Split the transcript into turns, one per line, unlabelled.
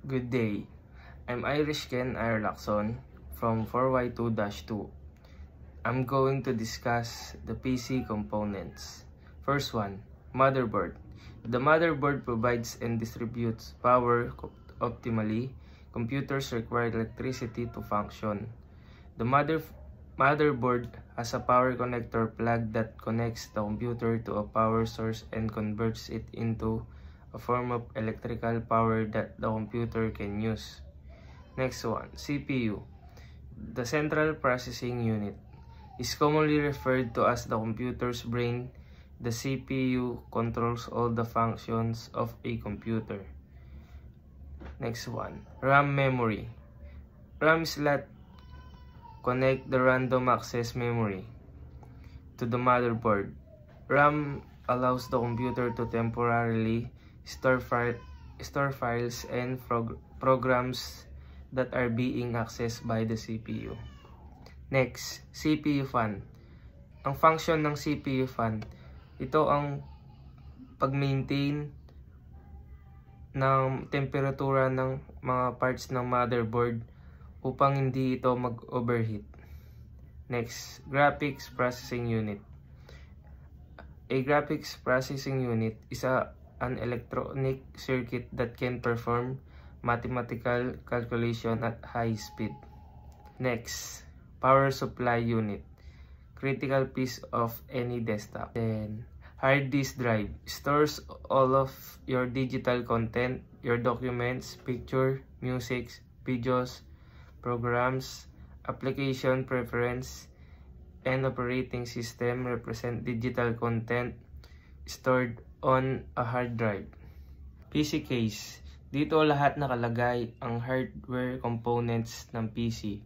Good day. I'm Irish Ken Irlacson from 4Y2-2. I'm going to discuss the PC components. First one, motherboard. The motherboard provides and distributes power optimally. Computers require electricity to function. The motherboard has a power connector plug that connects the computer to a power source and converts it into a form of electrical power that the computer can use. Next one, CPU. The Central Processing Unit is commonly referred to as the computer's brain. The CPU controls all the functions of a computer. Next one, RAM memory. RAM slot connect the random access memory to the motherboard. RAM allows the computer to temporarily store files and programs that are being accessed by the CPU. Next, CPU fan. Ang function ng CPU fan, ito ang pag-maintain ng temperatura ng mga parts ng motherboard upang hindi ito mag-overheat. Next, graphics processing unit. A graphics processing unit is an electronic circuit that can perform mathematical calculation at high speed. Next, power supply unit. Critical piece of any desktop. Then, hard disk drive. Stores all of your digital content, your documents, picture, music, videos, programs, application preference, and operating system represent digital content stored on a hard drive. PC case. Dito lahat nakalagay ang hardware components ng PC.